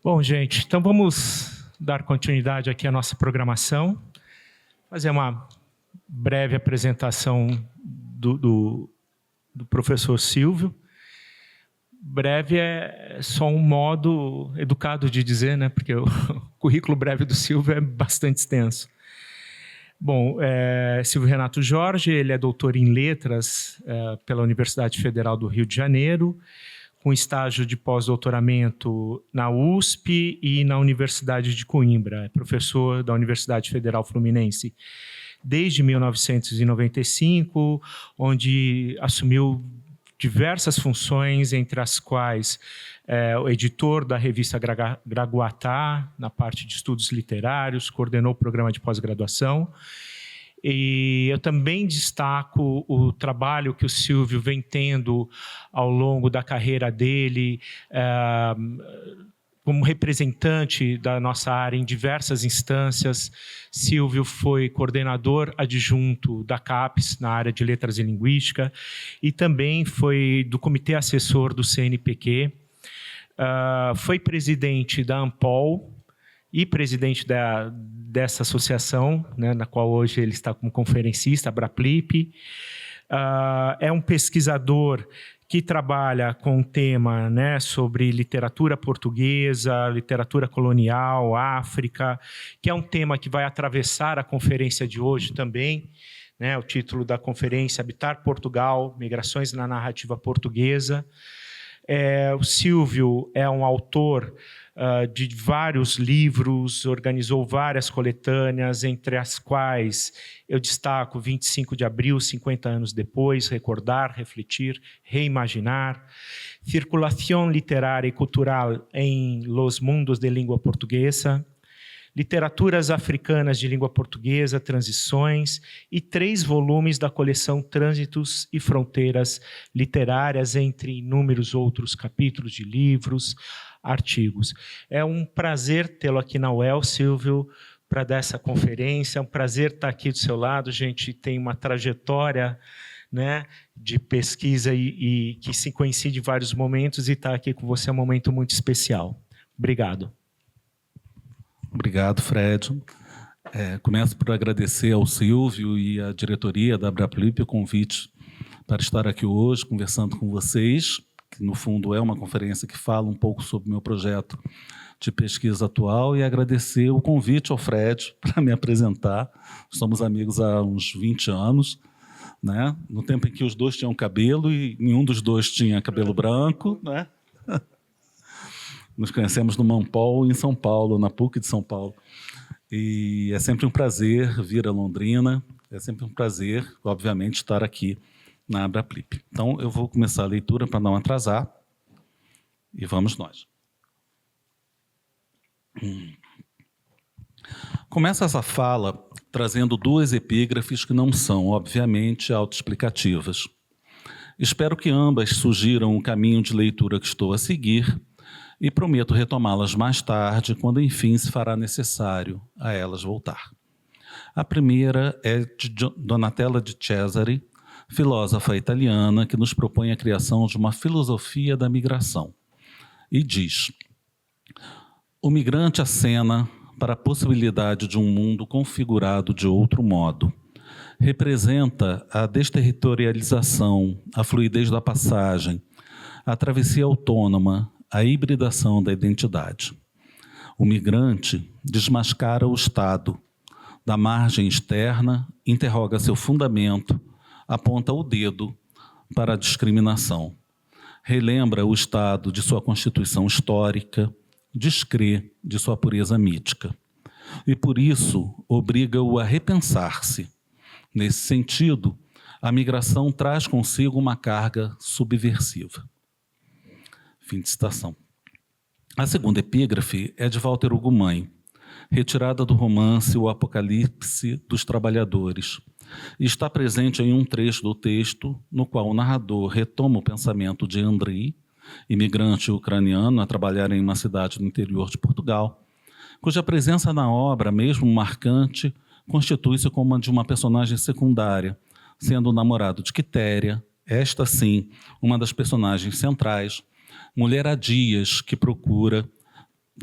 Bom, gente, então vamos dar continuidade aqui à nossa programação, fazer uma breve apresentação do professor Silvio. Breve é só um modo educado de dizer, né? Porque o currículo breve do Silvio é bastante extenso. Bom, Silvio Renato Jorge, ele é doutor em letras pela Universidade Federal do Rio de Janeiro, com estágio de pós-doutoramento na USP e na Universidade de Coimbra. É professor da Universidade Federal Fluminense desde 1995, onde assumiu diversas funções, entre as quais o editor da revista Gragoatá, na parte de estudos literários, coordenou o programa de pós-graduação. E eu também destaco o trabalho que o Silvio vem tendo ao longo da carreira dele, como representante da nossa área em diversas instâncias. Silvio foi coordenador adjunto da CAPES, na área de Letras e Linguística, e também foi do comitê assessor do CNPq, foi presidente da ANPOL e presidente dessa associação, né, na qual hoje ele está como conferencista, a Abraplip. É um pesquisador que trabalha com um tema, né, sobre literatura portuguesa, literatura colonial, África, que é um tema que vai atravessar a conferência de hoje também, né, o título da conferência, Habitar Portugal, Migrações na Narrativa Portuguesa. O Silvio é um autor de vários livros, organizou várias coletâneas, entre as quais eu destaco 25 de abril, 50 anos depois, Recordar, Refletir, Reimaginar, Circulação Literária e Cultural em Los Mundos de Língua Portuguesa, Literaturas Africanas de Língua Portuguesa, Transições, e 3 volumes da coleção Trânsitos e Fronteiras Literárias, entre inúmeros outros capítulos de livros, artigos. É um prazer tê-lo aqui na UEL, Silvio, para dar essa conferência. É um prazer estar aqui do seu lado. A gente tem uma trajetória, né, de pesquisa e que se coincide em vários momentos, e estar aqui com você é um momento muito especial. Obrigado. Obrigado, Fred. Começo por agradecer ao Silvio e à diretoria da Abraplip o convite para estar aqui hoje conversando com vocês, que no fundo é uma conferência que fala um pouco sobre o meu projeto de pesquisa atual, e agradecer o convite ao Fred para me apresentar. Somos amigos há uns 20 anos, né? No tempo em que os dois tinham cabelo e nenhum dos dois tinha cabelo branco, né? Nos conhecemos no Mampol, em São Paulo, na PUC de São Paulo. E é sempre um prazer vir a Londrina, é sempre um prazer, obviamente, estar aqui na Abraplip. Então, eu vou começar a leitura para não atrasar, e vamos nós. Começa essa fala trazendo 2 epígrafes que não são, obviamente, autoexplicativas. Espero que ambas sugiram o caminho de leitura que estou a seguir, e prometo retomá-las mais tarde, quando enfim se fará necessário a elas voltar. A primeira é de Donatella di Cesare, filósofa italiana, que nos propõe a criação de uma filosofia da migração. E diz: o migrante acena para a possibilidade de um mundo configurado de outro modo. Representa a desterritorialização, a fluidez da passagem, a travessia autônoma, a hibridação da identidade. O migrante desmascara o Estado, da margem externa, interroga seu fundamento, aponta o dedo para a discriminação. Relembra o Estado de sua constituição histórica, descrê de sua pureza mítica. E por isso obriga-o a repensar-se. Nesse sentido, a migração traz consigo uma carga subversiva. Fim de citação. A segunda epígrafe é de Walter Ugumãe, retirada do romance O Apocalipse dos Trabalhadores, e está presente em um trecho do texto no qual o narrador retoma o pensamento de Andrei, imigrante ucraniano a trabalhar em uma cidade do interior de Portugal, cuja presença na obra, mesmo marcante, constitui-se como a de uma personagem secundária, sendo o namorado de Quitéria, esta sim, uma das personagens centrais, mulher há dias que procura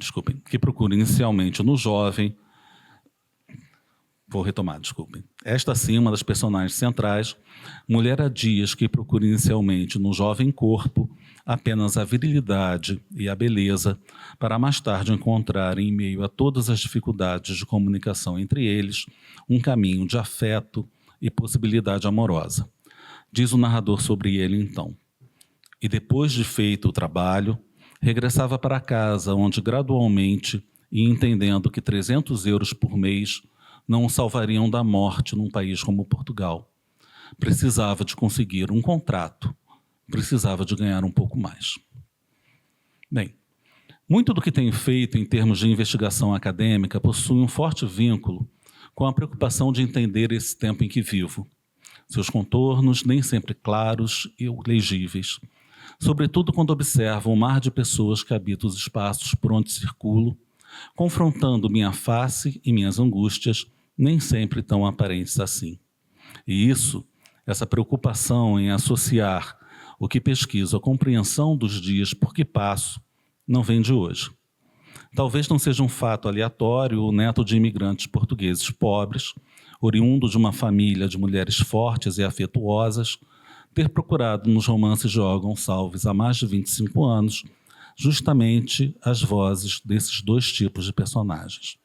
desculpem, que procura inicialmente no jovem. Vou retomar, desculpem. Esta sim, uma das personagens centrais, mulher há dias que procura inicialmente no jovem corpo apenas a virilidade e a beleza, para mais tarde encontrar, em meio a todas as dificuldades de comunicação entre eles, um caminho de afeto e possibilidade amorosa. Diz o narrador sobre ele, então. E depois de feito o trabalho, regressava para casa, onde gradualmente, e entendendo que 300 euros por mês não o salvariam da morte num país como Portugal, precisava de conseguir um contrato, precisava de ganhar um pouco mais. Bem, muito do que tenho feito em termos de investigação acadêmica possui um forte vínculo com a preocupação de entender esse tempo em que vivo, seus contornos nem sempre claros e legíveis, sobretudo quando observo o mar de pessoas que habitam os espaços por onde circulo, confrontando minha face e minhas angústias, nem sempre tão aparentes assim. E isso, essa preocupação em associar o que pesquiso à compreensão dos dias por que passo, não vem de hoje. Talvez não seja um fato aleatório o neto de imigrantes portugueses pobres, oriundo de uma família de mulheres fortes e afetuosas, ter procurado nos romances de Olga Gonçalves há mais de 25 anos justamente as vozes desses dois tipos de personagens.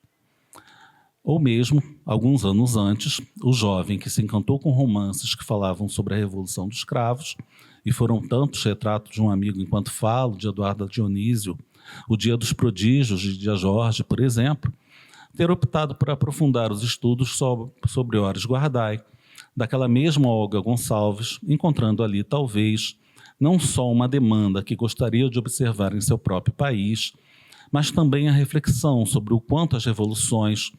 Ou mesmo, alguns anos antes, o jovem que se encantou com romances que falavam sobre a Revolução dos Cravos, e foram tantos retratos de um amigo enquanto falo, de Eduardo Dionísio, O Dia dos Prodígios, de Dia Jorge, por exemplo, ter optado por aprofundar os estudos sobre Horas Guardai, daquela mesma Olga Gonçalves, encontrando ali, talvez, não só uma demanda que gostaria de observar em seu próprio país, mas também a reflexão sobre o quanto as revoluções,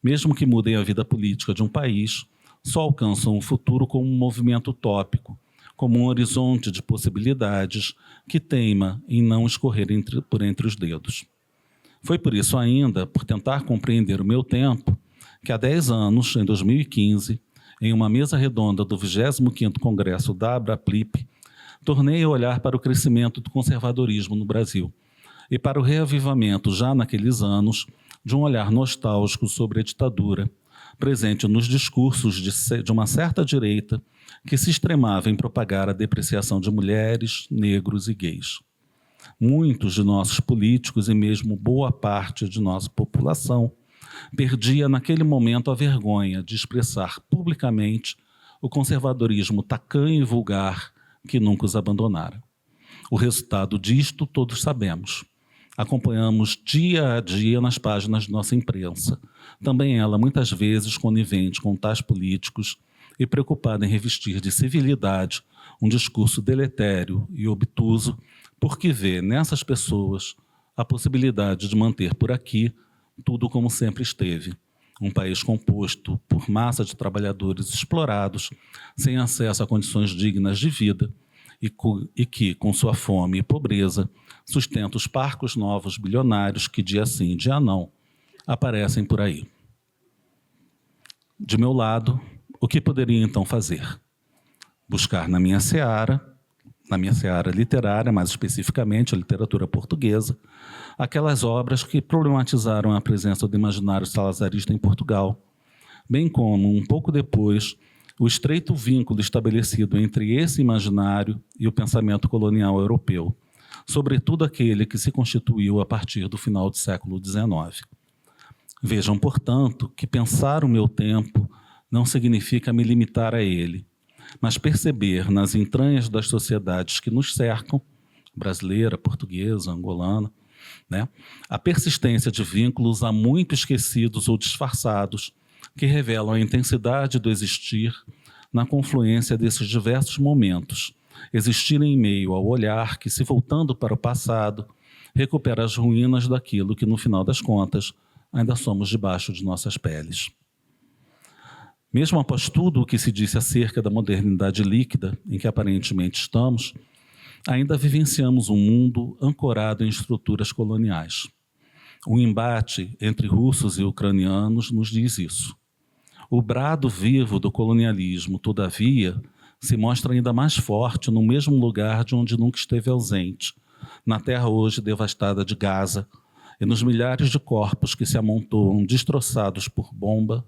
mesmo que mudem a vida política de um país, só alcançam o futuro como um movimento utópico, como um horizonte de possibilidades que teima em não escorrer por entre os dedos. Foi por isso ainda, por tentar compreender o meu tempo, que há 10 anos, em 2015, em uma mesa redonda do 25º Congresso da Abraplip, tornei a olhar para o crescimento do conservadorismo no Brasil e para o reavivamento, já naqueles anos, de um olhar nostálgico sobre a ditadura, presente nos discursos de uma certa direita que se extremava em propagar a depreciação de mulheres, negros e gays. Muitos de nossos políticos e mesmo boa parte de nossa população perdia naquele momento a vergonha de expressar publicamente o conservadorismo tacanho e vulgar que nunca os abandonara. O resultado disto todos sabemos. Acompanhamos dia a dia nas páginas de nossa imprensa, também ela muitas vezes conivente com tais políticos e preocupada em revestir de civilidade um discurso deletério e obtuso, porque vê nessas pessoas a possibilidade de manter por aqui tudo como sempre esteve, um país composto por massa de trabalhadores explorados, sem acesso a condições dignas de vida, e que, com sua fome e pobreza, sustenta os parcos novos bilionários que, dia sim, dia não, aparecem por aí. De meu lado, o que poderia então fazer? Buscar na minha seara literária, mais especificamente a literatura portuguesa, aquelas obras que problematizaram a presença do imaginário salazarista em Portugal, bem como, um pouco depois, o estreito vínculo estabelecido entre esse imaginário e o pensamento colonial europeu, sobretudo aquele que se constituiu a partir do final do século XIX. Vejam, portanto, que pensar o meu tempo não significa me limitar a ele, mas perceber nas entranhas das sociedades que nos cercam, brasileira, portuguesa, angolana, a persistência de vínculos há muito esquecidos ou disfarçados, que revelam a intensidade do existir na confluência desses diversos momentos, existir em meio ao olhar que, se voltando para o passado, recupera as ruínas daquilo que, no final das contas, ainda somos debaixo de nossas peles. Mesmo após tudo o que se disse acerca da modernidade líquida em que aparentemente estamos, ainda vivenciamos um mundo ancorado em estruturas coloniais. O embate entre russos e ucranianos nos diz isso. O brado vivo do colonialismo, todavia, se mostra ainda mais forte no mesmo lugar de onde nunca esteve ausente, na terra hoje devastada de Gaza, e nos milhares de corpos que se amontoam destroçados por bombas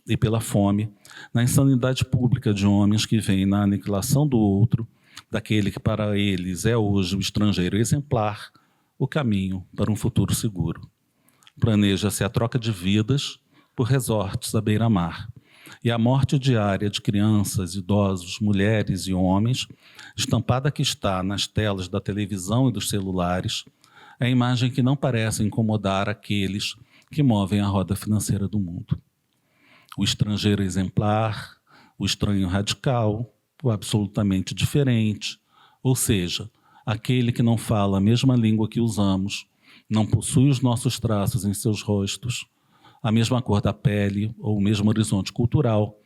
e pela fome, na insanidade pública de homens que veem na aniquilação do outro, daquele que para eles é hoje o estrangeiro exemplar, o caminho para um futuro seguro. Planeja-se a troca de vidas por resorts à beira-mar, e a morte diária de crianças, idosos, mulheres e homens, estampada que está nas telas da televisão e dos celulares, é a imagem que não parece incomodar aqueles que movem a roda financeira do mundo. O estrangeiro exemplar, o estranho radical, o absolutamente diferente, ou seja, aquele que não fala a mesma língua que usamos, não possui os nossos traços em seus rostos, a mesma cor da pele ou o mesmo horizonte cultural,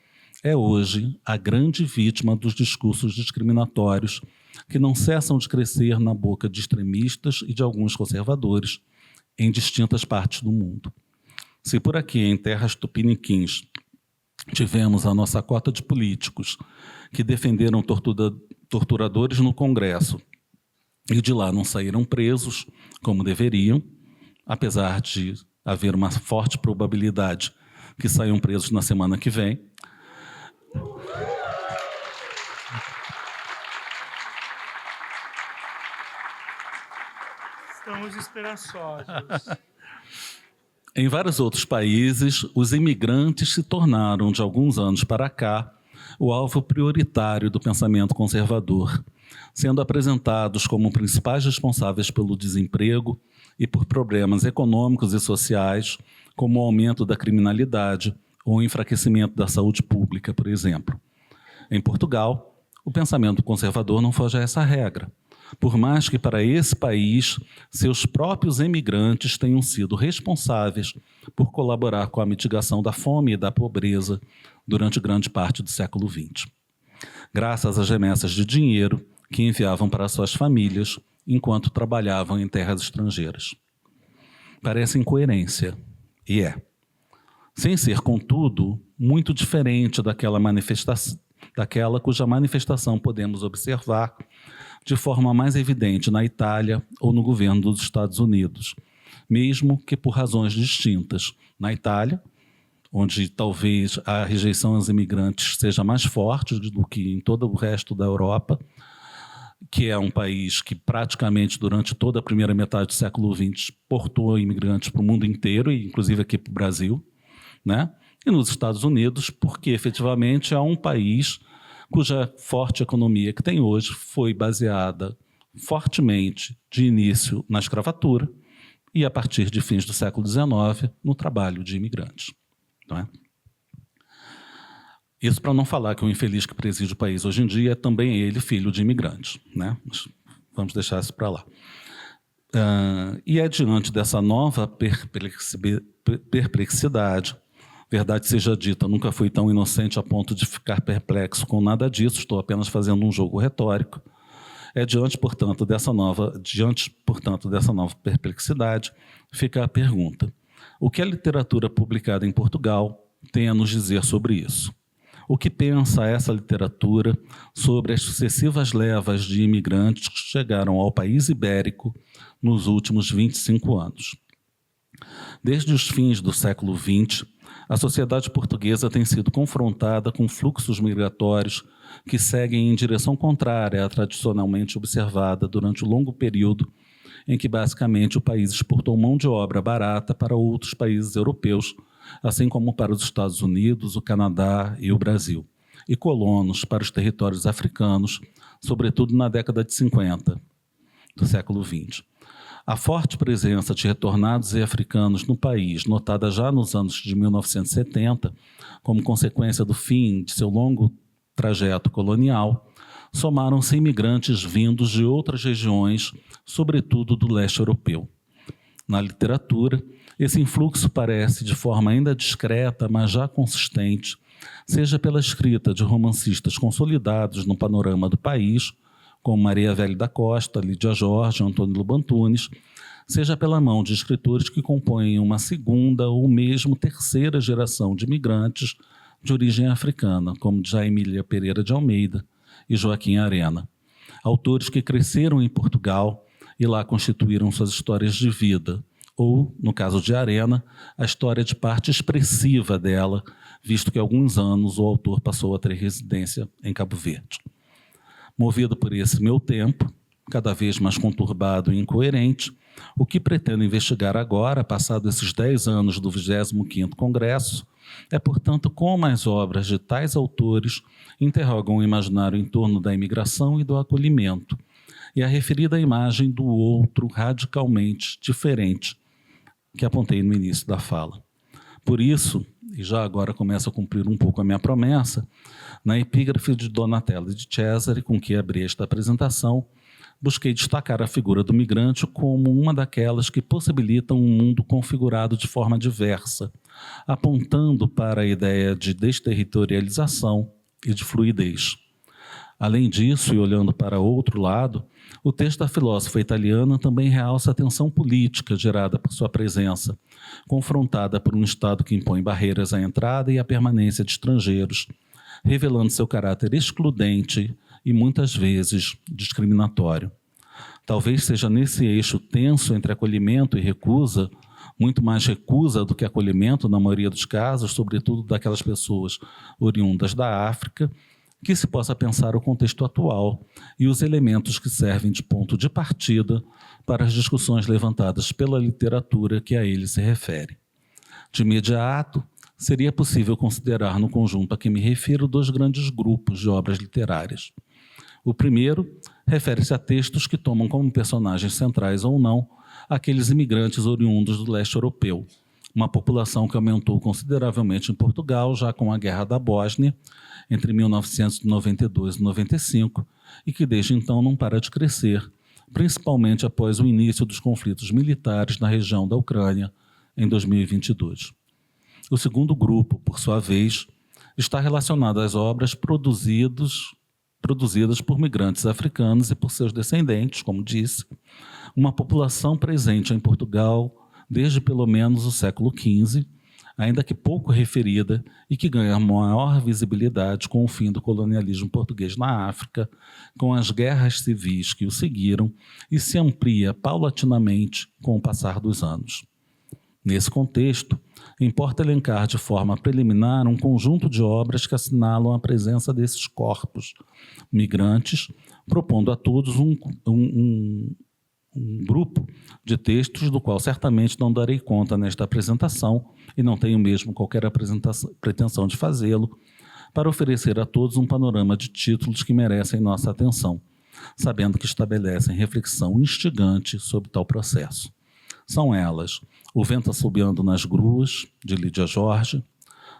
é hoje a grande vítima dos discursos discriminatórios que não cessam de crescer na boca de extremistas e de alguns conservadores em distintas partes do mundo. Se por aqui, em terras tupiniquins, tivemos a nossa cota de políticos que defenderam torturadores no Congresso e de lá não saíram presos como deveriam, apesar de haver uma forte probabilidade que saiam presos na semana que vem. Estamos esperançosos. Em vários outros países, os imigrantes se tornaram, de alguns anos para cá, o alvo prioritário do pensamento conservador, sendo apresentados como principais responsáveis pelo desemprego e por problemas econômicos e sociais, como o aumento da criminalidade ou o enfraquecimento da saúde pública, por exemplo. Em Portugal, o pensamento conservador não foge a essa regra, por mais que para esse país seus próprios emigrantes tenham sido responsáveis por colaborar com a mitigação da fome e da pobreza durante grande parte do século XX, graças às remessas de dinheiro que enviavam para suas famílias enquanto trabalhavam em terras estrangeiras. Parece incoerência, e é. Sem ser, contudo, muito diferente daquela cuja manifestação podemos observar de forma mais evidente na Itália ou no governo dos Estados Unidos, mesmo que por razões distintas. Na Itália, onde talvez a rejeição aos imigrantes seja mais forte do que em todo o resto da Europa, que é um país que praticamente durante toda a primeira metade do século XX exportou imigrantes para o mundo inteiro, inclusive aqui para o Brasil, né? E nos Estados Unidos, porque efetivamente é um país cuja forte economia que tem hoje foi baseada fortemente de início na escravatura e a partir de fins do século XIX no trabalho de imigrantes. Não é? Isso para não falar que o infeliz que preside o país hoje em dia é também ele filho de imigrantes, né? Mas vamos deixar isso para lá. E é diante dessa nova perplexidade, verdade seja dita, nunca fui tão inocente a ponto de ficar perplexo com nada disso, estou apenas fazendo um jogo retórico. É diante, portanto, dessa nova perplexidade, fica a pergunta: o que a literatura publicada em Portugal tem a nos dizer sobre isso? O que pensa essa literatura sobre as sucessivas levas de imigrantes que chegaram ao país ibérico nos últimos 25 anos? Desde os fins do século XX, a sociedade portuguesa tem sido confrontada com fluxos migratórios que seguem em direção contrária à tradicionalmente observada durante o longo período em que, basicamente, o país exportou mão de obra barata para outros países europeus, assim como para os Estados Unidos, o Canadá e o Brasil, e colonos para os territórios africanos, sobretudo na década de 50 do século XX. A forte presença de retornados e africanos no país, notada já nos anos de 1970, como consequência do fim de seu longo trajeto colonial, somaram-se imigrantes vindos de outras regiões, sobretudo do leste europeu. Na literatura, esse influxo parece, de forma ainda discreta, mas já consistente, seja pela escrita de romancistas consolidados no panorama do país, como Maria Velho da Costa, Lídia Jorge, Antônio Lobo Antunes, seja pela mão de escritores que compõem uma segunda ou mesmo terceira geração de imigrantes de origem africana, como Jaimília Pereira de Almeida e Joaquim Arena, autores que cresceram em Portugal e lá constituíram suas histórias de vida, ou, no caso de Arena, a história de parte expressiva dela, visto que há alguns anos o autor passou a ter residência em Cabo Verde. Movido por esse meu tempo, cada vez mais conturbado e incoerente, o que pretendo investigar agora, passados esses 10 anos do 25º Congresso, é, portanto, como as obras de tais autores interrogam o imaginário em torno da imigração e do acolhimento, e a referida imagem do outro radicalmente diferente, que apontei no início da fala. Por isso, e já agora começo a cumprir um pouco a minha promessa, na epígrafe de Donatello de Cesare, com que abri esta apresentação, busquei destacar a figura do migrante como uma daquelas que possibilitam um mundo configurado de forma diversa, apontando para a ideia de desterritorialização e de fluidez. Além disso, e olhando para outro lado, o texto da filósofa italiana também realça a tensão política gerada por sua presença, confrontada por um Estado que impõe barreiras à entrada e à permanência de estrangeiros, revelando seu caráter excludente e, muitas vezes, discriminatório. Talvez seja nesse eixo tenso entre acolhimento e recusa, muito mais recusa do que acolhimento na maioria dos casos, sobretudo daquelas pessoas oriundas da África, que se possa pensar o contexto atual e os elementos que servem de ponto de partida para as discussões levantadas pela literatura que a ele se refere. De imediato, seria possível considerar no conjunto a que me refiro 2 grandes grupos de obras literárias. O primeiro refere-se a textos que tomam como personagens centrais ou não aqueles imigrantes oriundos do leste europeu, uma população que aumentou consideravelmente em Portugal já com a Guerra da Bósnia, entre 1992 e 95, e que desde então não para de crescer, principalmente após o início dos conflitos militares na região da Ucrânia, em 2022. O segundo grupo, por sua vez, está relacionado às obras produzidas por migrantes africanos e por seus descendentes, como disse, uma população presente em Portugal desde pelo menos o século XV, ainda que pouco referida e que ganha maior visibilidade com o fim do colonialismo português na África, com as guerras civis que o seguiram e se amplia paulatinamente com o passar dos anos. Nesse contexto, importa elencar de forma preliminar um conjunto de obras que assinalam a presença desses corpos migrantes, propondo a todos um grupo de textos do qual certamente não darei conta nesta apresentação e não tenho mesmo qualquer pretensão de fazê-lo, para oferecer a todos um panorama de títulos que merecem nossa atenção, sabendo que estabelecem reflexão instigante sobre tal processo. São elas O Vento Assobiando nas Gruas, de Lídia Jorge,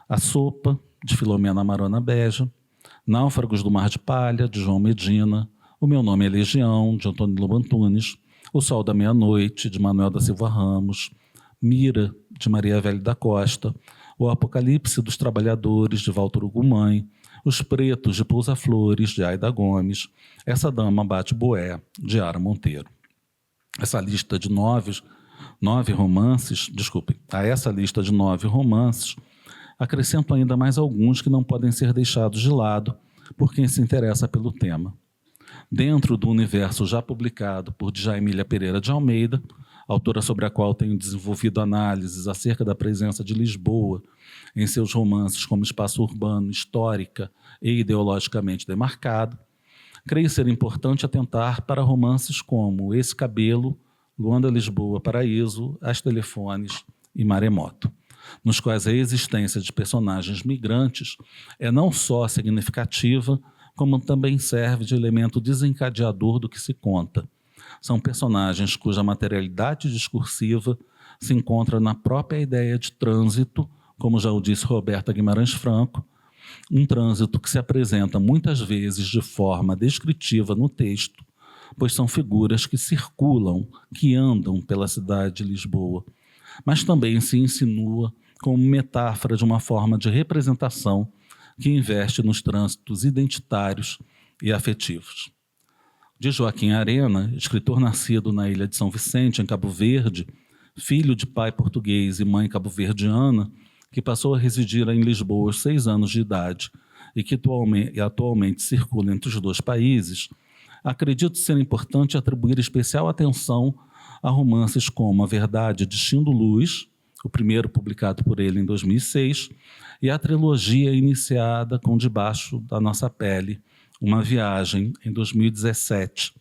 A Sopa, de Filomena Marona Beja, Náufragos do Mar de Palha, de João Medina, O Meu Nome é Legião, de Antônio Lobo Antunes, O Sol da Meia-Noite, de Manuel da Silva Ramos, Mira, de Maria Velho da Costa, O Apocalipse dos Trabalhadores, de Walter Hugo Mãe, Os Pretos, de Pousa Flores, de Aida Gomes, Essa Dama Bate Boé, de Ara Monteiro. A essa lista de 9 romances, acrescento ainda mais alguns que não podem ser deixados de lado por quem se interessa pelo tema. Dentro do universo já publicado por Djaimília Pereira de Almeida, autora sobre a qual tenho desenvolvido análises acerca da presença de Lisboa em seus romances como espaço urbano, histórica e ideologicamente demarcado, creio ser importante atentar para romances como Esse Cabelo, Luanda, Lisboa, Paraíso, As Telefones e Maremoto, nos quais a existência de personagens migrantes é não só significativa, como também serve de elemento desencadeador do que se conta. São personagens cuja materialidade discursiva se encontra na própria ideia de trânsito, como já o disse Roberta Guimarães Franco, um trânsito que se apresenta muitas vezes de forma descritiva no texto, pois são figuras que circulam, que andam pela cidade de Lisboa, mas também se insinua como metáfora de uma forma de representação que investe nos trânsitos identitários e afetivos. De Joaquim Arena, escritor nascido na ilha de São Vicente, em Cabo Verde, filho de pai português e mãe cabo-verdiana, que passou a residir em Lisboa aos 6 anos de idade e que atualmente circula entre os 2 países, acredito ser importante atribuir especial atenção a romances como A Verdade de Chindo Luz, o primeiro publicado por ele em 2006, e a trilogia iniciada com Debaixo da Nossa Pele, Uma Viagem, em 2017.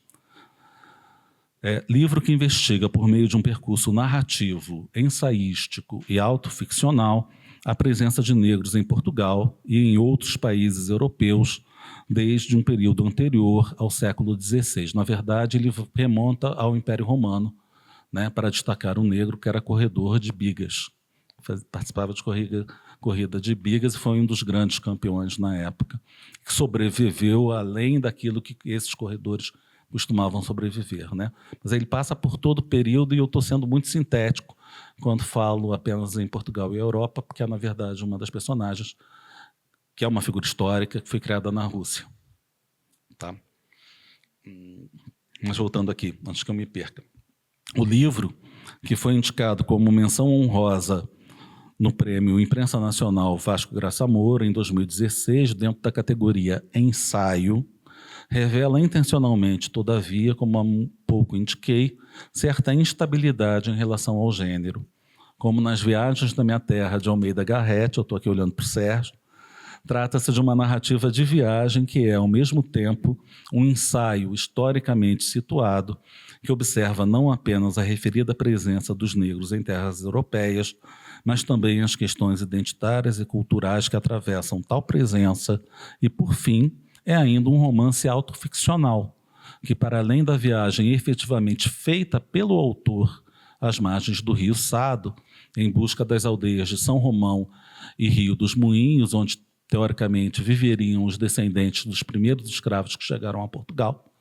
Livro que investiga, por meio de um percurso narrativo, ensaístico e autoficcional, a presença de negros em Portugal e em outros países europeus desde um período anterior ao século XVI. Na verdade, ele remonta ao Império Romano, né, para destacar um negro que era corredor de bigas. Participava de corrida de bigas e foi um dos grandes campeões na época, que sobreviveu além daquilo que esses corredores costumavam sobreviver, né? Mas ele passa por todo o período, e eu estou sendo muito sintético quando falo apenas em Portugal e Europa, porque é, na verdade, uma das personagens que é uma figura histórica que foi criada na Rússia. Tá? Mas voltando aqui, antes que eu me perca. O livro, que foi indicado como menção honrosa no Prêmio Imprensa Nacional Vasco Graça Moura, em 2016, dentro da categoria Ensaio, revela intencionalmente, todavia, como há um pouco indiquei, certa instabilidade em relação ao gênero. Como nas Viagens da Minha Terra, de Almeida Garrett, eu estou aqui olhando para o Sérgio, trata-se de uma narrativa de viagem que é, ao mesmo tempo, um ensaio historicamente situado que observa não apenas a referida presença dos negros em terras europeias, mas também as questões identitárias e culturais que atravessam tal presença e, por fim, é ainda um romance autoficcional, que, para além da viagem efetivamente feita pelo autor às margens do Rio Sado, em busca das aldeias de São Romão e Rio dos Moinhos, onde, teoricamente, viveriam os descendentes dos primeiros escravos que chegaram a Portugal,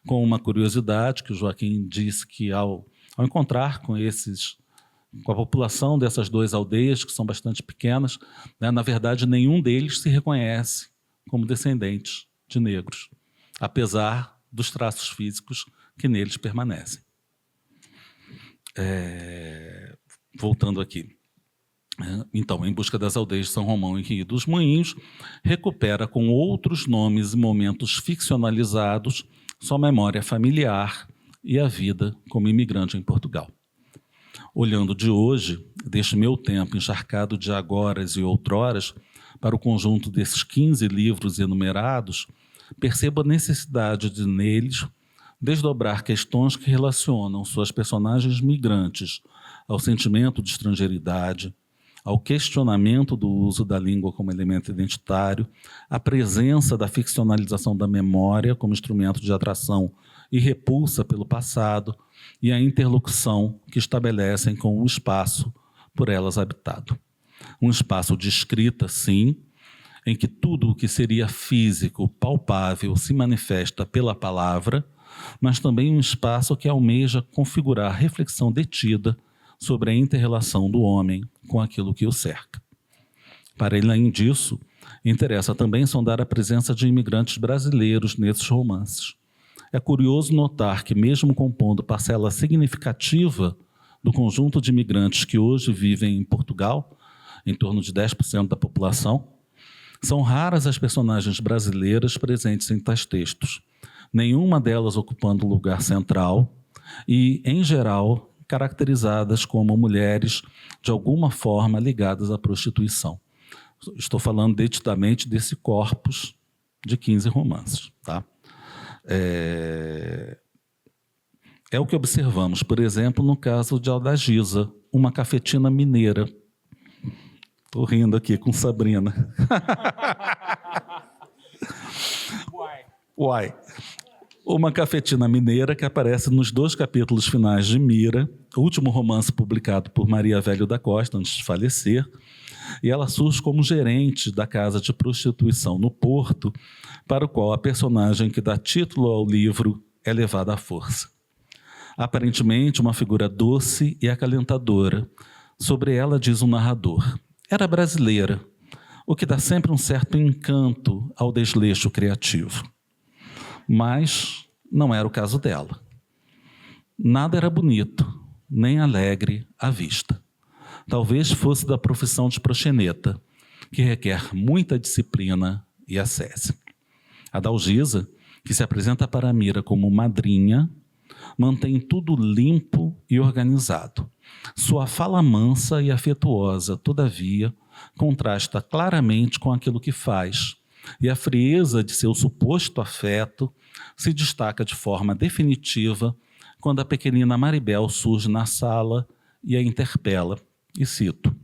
com uma curiosidade que o Joaquim disse que, ao encontrar com a população dessas duas aldeias, que são bastante pequenas, né, na verdade, nenhum deles se reconhece como descendentes de negros, apesar dos traços físicos que neles permanecem. Voltando aqui. Então, Em Busca das Aldeias de São Romão e Rio dos Moinhos, recupera com outros nomes e momentos ficcionalizados sua memória familiar e a vida como imigrante em Portugal. Olhando de hoje, deste meu tempo encharcado de agoras e outroras, para o conjunto desses 15 livros enumerados, percebo a necessidade de, neles, desdobrar questões que relacionam suas personagens migrantes ao sentimento de estrangeiridade, ao questionamento do uso da língua como elemento identitário, à presença da ficcionalização da memória como instrumento de atração e repulsa pelo passado, e a interlocução que estabelecem com o espaço por elas habitado. Um espaço de escrita, sim, em que tudo o que seria físico, palpável, se manifesta pela palavra, mas também um espaço que almeja configurar reflexão detida sobre a inter-relação do homem com aquilo que o cerca. Para além disso, interessa também sondar a presença de imigrantes brasileiros nesses romances. É curioso notar que, mesmo compondo parcela significativa do conjunto de imigrantes que hoje vivem em Portugal, em torno de 10% da população, são raras as personagens brasileiras presentes em tais textos, nenhuma delas ocupando um lugar central e, em geral, caracterizadas como mulheres de alguma forma ligadas à prostituição. Estou falando detidamente desse corpus de 15 romances. Tá? É o que observamos, por exemplo, no caso de Aldagisa, uma cafetina mineira. Estou rindo aqui com Sabrina. Uai. Uma cafetina mineira que aparece nos 2 capítulos finais de Mira, o último romance publicado por Maria Velho da Costa, antes de falecer, e ela surge como gerente da casa de prostituição no Porto, para o qual a personagem que dá título ao livro é levada à força. Aparentemente uma figura doce e acalentadora, sobre ela diz o narrador: era brasileira, o que dá sempre um certo encanto ao desleixo criativo. Mas não era o caso dela. Nada era bonito, nem alegre à vista. Talvez fosse da profissão de proxeneta, que requer muita disciplina e ascese. Adalgisa, que se apresenta para a mira como madrinha, mantém tudo limpo e organizado. Sua fala mansa e afetuosa, todavia, contrasta claramente com aquilo que faz, e a frieza de seu suposto afeto se destaca de forma definitiva quando a pequenina Maribel surge na sala e a interpela, e cito: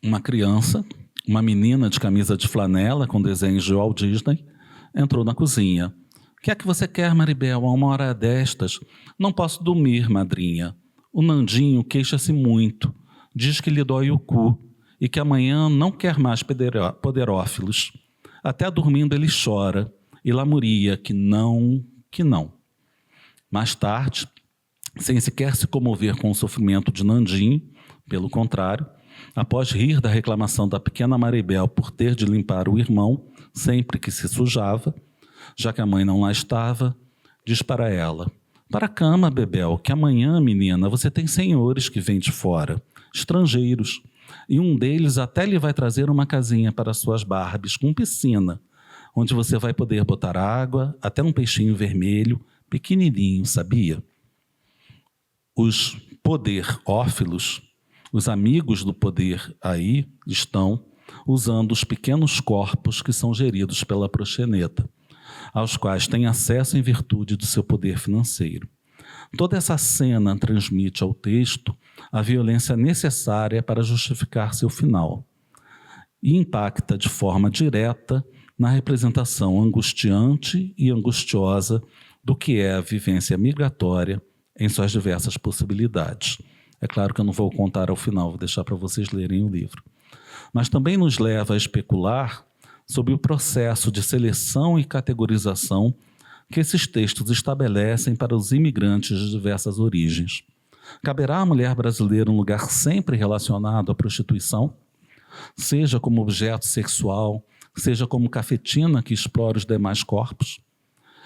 uma criança, uma menina de camisa de flanela com desenhos de Walt Disney, entrou na cozinha. O que é que você quer, Maribel, a uma hora destas? Não posso dormir, madrinha. O Nandinho queixa-se muito, diz que lhe dói o cu e que amanhã não quer mais poderófilos. Até dormindo ele chora e lamuria que não, que não. Mais tarde, sem sequer se comover com o sofrimento de Nandinho, pelo contrário, após rir da reclamação da pequena Maribel por ter de limpar o irmão sempre que se sujava, já que a mãe não lá estava, diz para ela: para a cama, Bebel, que amanhã, menina, você tem senhores que vêm de fora, estrangeiros, e um deles até lhe vai trazer uma casinha para suas Barbies com piscina, onde você vai poder botar água, até um peixinho vermelho, pequenininho, sabia? Os poderófilos, os amigos do poder aí, estão usando os pequenos corpos que são geridos pela proxeneta, aos quais têm acesso em virtude do seu poder financeiro. Toda essa cena transmite ao texto a violência necessária para justificar seu final e impacta de forma direta na representação angustiante e angustiosa do que é a vivência migratória em suas diversas possibilidades. É claro que eu não vou contar ao final, vou deixar para vocês lerem o livro. Mas também nos leva a especular sobre o processo de seleção e categorização que esses textos estabelecem para os imigrantes de diversas origens. Caberá à mulher brasileira um lugar sempre relacionado à prostituição, seja como objeto sexual, seja como cafetina que explora os demais corpos?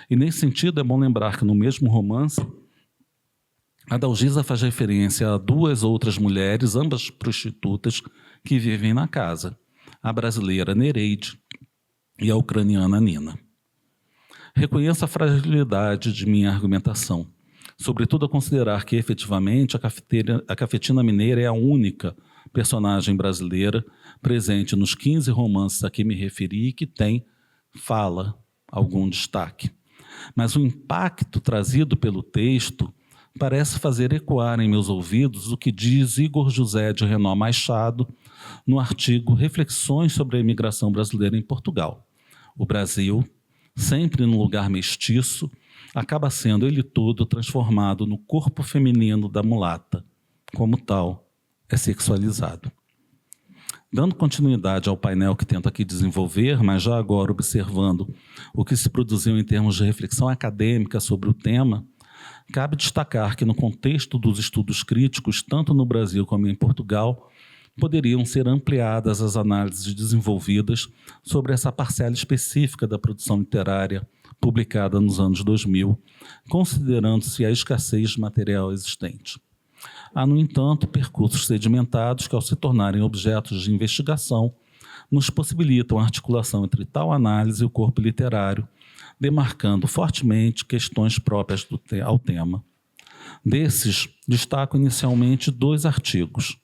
E nesse sentido é bom lembrar que no mesmo romance, Adalgisa faz referência a duas outras mulheres, ambas prostitutas, que vivem na casa, a brasileira Nereide e a ucraniana Nina. Reconheço a fragilidade de minha argumentação, sobretudo a considerar que, efetivamente, a cafetina mineira é a única personagem brasileira presente nos 15 romances a que me referi e que tem fala, algum destaque. Mas o impacto trazido pelo texto parece fazer ecoar em meus ouvidos o que diz Igor José de Renaud Machado no artigo Reflexões sobre a Imigração Brasileira em Portugal. O Brasil, sempre num lugar mestiço, acaba sendo ele todo transformado no corpo feminino da mulata. Como tal, é sexualizado. Dando continuidade ao painel que tento aqui desenvolver, mas já agora observando o que se produziu em termos de reflexão acadêmica sobre o tema, cabe destacar que no contexto dos estudos críticos, tanto no Brasil como em Portugal, poderiam ser ampliadas as análises desenvolvidas sobre essa parcela específica da produção literária publicada nos anos 2000, considerando-se a escassez de material existente. Há, no entanto, percursos sedimentados que, ao se tornarem objetos de investigação, nos possibilitam a articulação entre tal análise e o corpo literário, demarcando fortemente questões próprias ao tema. Desses, destaco inicialmente 2 artigos.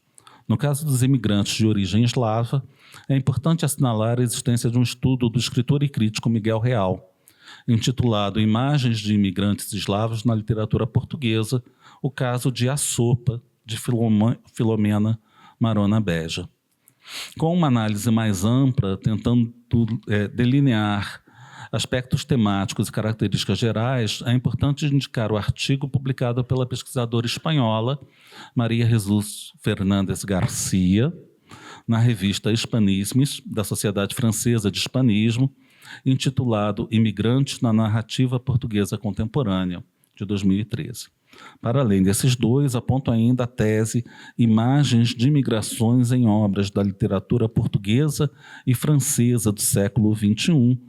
No caso dos imigrantes de origem eslava, é importante assinalar a existência de um estudo do escritor e crítico Miguel Real, intitulado Imagens de Imigrantes Eslavos na Literatura Portuguesa, o caso de A Sopa, de Filomena Marona Beja. Com uma análise mais ampla, tentando delinear aspectos temáticos e características gerais, é importante indicar o artigo publicado pela pesquisadora espanhola Maria Jesús Fernández Garcia, na revista Hispanismes, da Sociedade Francesa de Hispanismo, intitulado Imigrantes na Narrativa Portuguesa Contemporânea, de 2013. Para além desses 2, aponto ainda a tese Imagens de Imigrações em Obras da Literatura Portuguesa e Francesa do século XXI,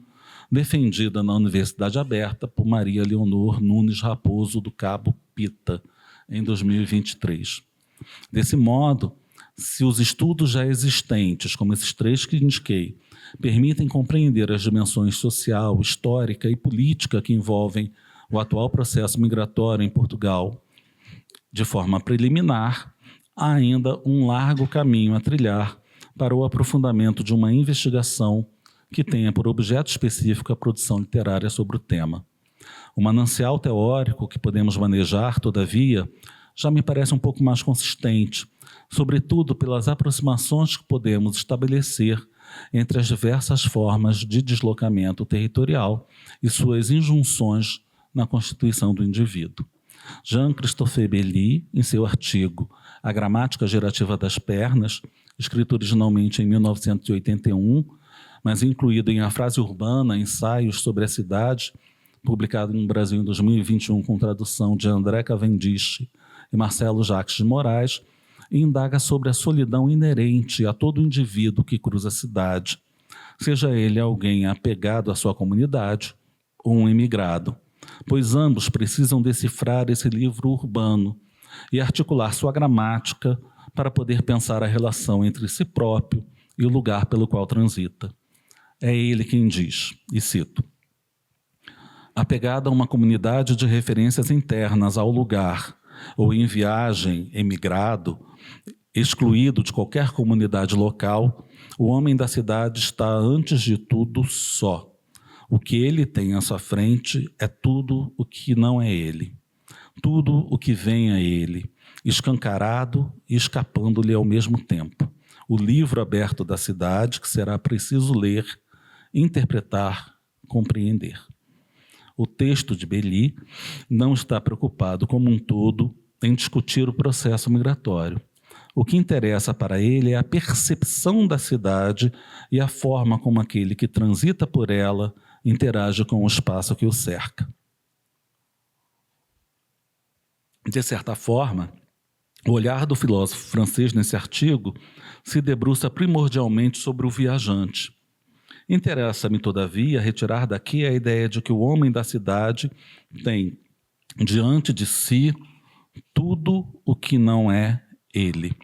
defendida na Universidade Aberta por Maria Leonor Nunes Raposo do Cabo Pita, em 2023. Desse modo, Se os estudos já existentes, como esses 3 que indiquei, permitem compreender as dimensões social, histórica e política que envolvem o atual processo migratório em Portugal de forma preliminar, há ainda um largo caminho a trilhar para o aprofundamento de uma investigação que tenha por objeto específico a produção literária sobre o tema. O manancial teórico que podemos manejar, todavia, já me parece um pouco mais consistente, sobretudo pelas aproximações que podemos estabelecer entre as diversas formas de deslocamento territorial e suas injunções na constituição do indivíduo. Jean-Christophe Belli, em seu artigo A Gramática Gerativa das Pernas, escrito originalmente em 1981, mas incluído em A Frase Urbana, Ensaios sobre a Cidade, publicado no Brasil em 2021 com tradução de André Cavendish e Marcelo Jacques de Moraes, indaga sobre a solidão inerente a todo indivíduo que cruza a cidade, seja ele alguém apegado à sua comunidade ou um imigrado, pois ambos precisam decifrar esse livro urbano e articular sua gramática para poder pensar a relação entre si próprio e o lugar pelo qual transita. É ele quem diz, e cito: apegado a uma comunidade de referências internas ao lugar, ou em viagem, emigrado, excluído de qualquer comunidade local, o homem da cidade está, antes de tudo, só. O que ele tem à sua frente é tudo o que não é ele. Tudo o que vem a ele, escancarado e escapando-lhe ao mesmo tempo. O livro aberto da cidade que será preciso ler, interpretar, compreender. O texto de Belli não está preocupado como um todo em discutir o processo migratório. O que interessa para ele é a percepção da cidade e a forma como aquele que transita por ela interage com o espaço que o cerca. De certa forma, o olhar do filósofo francês nesse artigo se debruça primordialmente sobre o viajante. Interessa-me, todavia, retirar daqui a ideia de que o homem da cidade tem diante de si tudo o que não é ele.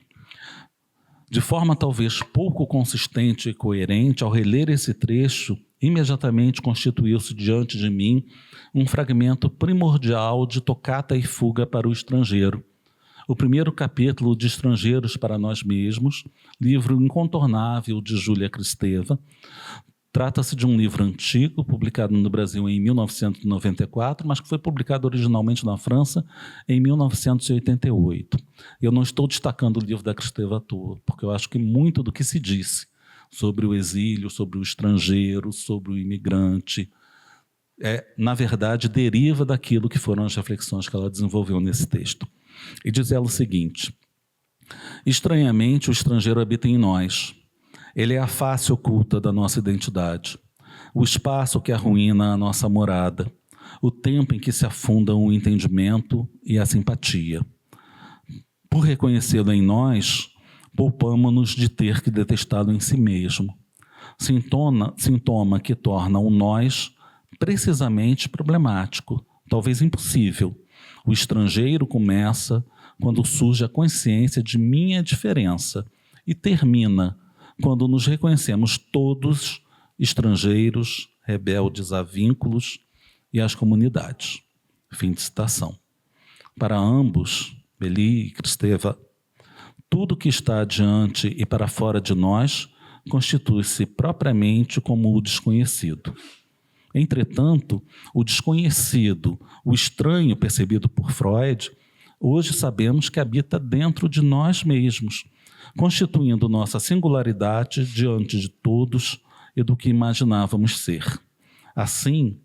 De forma talvez pouco consistente e coerente, ao reler esse trecho, imediatamente constituiu-se diante de mim um fragmento primordial de Tocata e Fuga para o Estrangeiro. O primeiro capítulo de Estrangeiros para Nós Mesmos, livro incontornável de Júlia Kristeva. Trata-se de um livro antigo, publicado no Brasil em 1994, mas que foi publicado originalmente na França em 1988. Eu não estou destacando o livro da Kristeva à toa, porque eu acho que muito do que se disse sobre o exílio, sobre o estrangeiro, sobre o imigrante, na verdade, deriva daquilo que foram as reflexões que ela desenvolveu nesse texto. E diz ela o seguinte: estranhamente, o estrangeiro habita em nós. Ele é a face oculta da nossa identidade, o espaço que arruína a nossa morada, o tempo em que se afundam o entendimento e a simpatia. Por reconhecê-lo em nós, poupamo-nos de ter que detestá-lo em si mesmo. Sintoma que torna o nós precisamente problemático, talvez impossível. O estrangeiro começa quando surge a consciência de minha diferença e termina quando nos reconhecemos todos estrangeiros, rebeldes a vínculos e às comunidades. Fim de citação. Para ambos, Belli e Kristeva, tudo que está adiante e para fora de nós constitui-se propriamente como o desconhecido. Entretanto, o desconhecido, o estranho percebido por Freud, hoje sabemos que habita dentro de nós mesmos, constituindo nossa singularidade diante de todos e do que imaginávamos ser. Assim,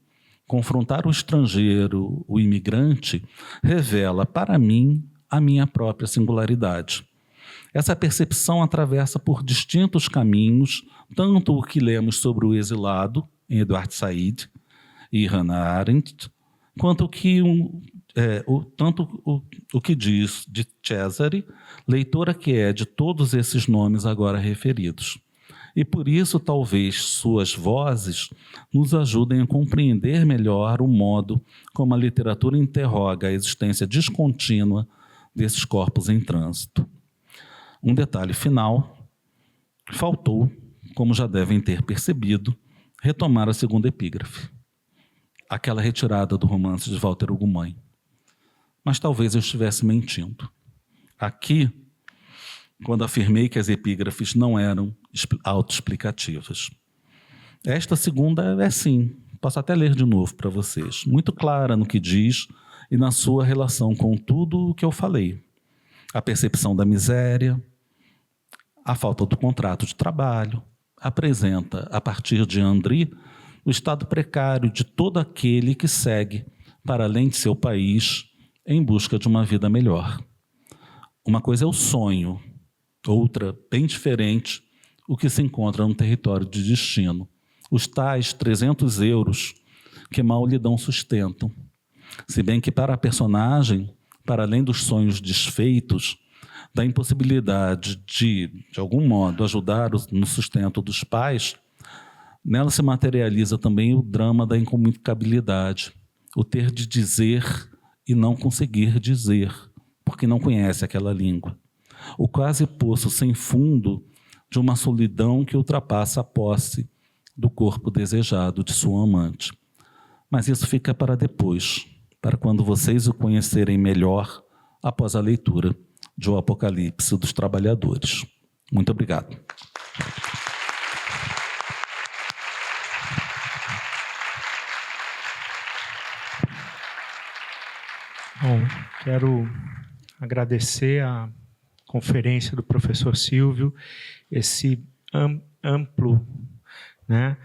confrontar o estrangeiro, o imigrante, revela para mim a minha própria singularidade. Essa percepção atravessa por distintos caminhos, tanto o que lemos sobre o exilado, em Edward Said e Hannah Arendt, quanto o que diz de Cesare, leitora que é de todos esses nomes agora referidos. E por isso, talvez, suas vozes nos ajudem a compreender melhor o modo como a literatura interroga a existência descontínua desses corpos em trânsito. Um detalhe final: faltou, como já devem ter percebido, retomar a segunda epígrafe, aquela retirada do romance de Walter Ugumãe. Mas talvez eu estivesse mentindo. Aqui, quando afirmei que as epígrafes não eram autoexplicativas. Esta segunda é sim, posso até ler de novo para vocês, muito clara no que diz e na sua relação com tudo o que eu falei. A percepção da miséria, a falta do contrato de trabalho, apresenta, a partir de Andry, o estado precário de todo aquele que segue para além de seu país em busca de uma vida melhor. Uma coisa é o sonho, outra, bem diferente, o que se encontra no território de destino. Os tais 300 euros que mal lhe dão sustento. Se bem que para a personagem, para além dos sonhos desfeitos, da impossibilidade de algum modo, ajudar no sustento dos pais, nela se materializa também o drama da incomunicabilidade, o ter de dizer e não conseguir dizer, porque não conhece aquela língua. O quase poço sem fundo de uma solidão que ultrapassa a posse do corpo desejado de sua amante. Mas isso fica para depois, para quando vocês o conhecerem melhor após a leitura de O Apocalipse dos Trabalhadores. Muito obrigado. Bom, quero agradecer a conferência do professor Silvio, esse amplo, né,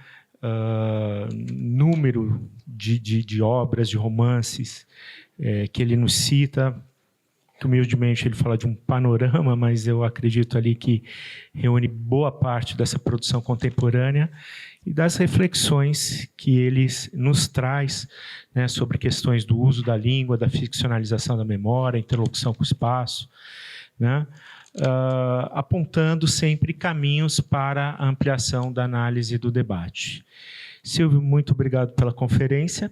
número de obras, de romances que ele nos cita, que humildemente ele fala de um panorama, mas eu acredito ali que reúne boa parte dessa produção contemporânea e das reflexões que ele nos traz, né, sobre questões do uso da língua, da ficcionalização da memória, interlocução com o espaço, né, apontando sempre caminhos para a ampliação da análise e do debate. Silvio, muito obrigado pela conferência.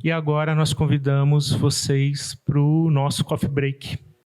E agora nós convidamos vocês para o nosso coffee break.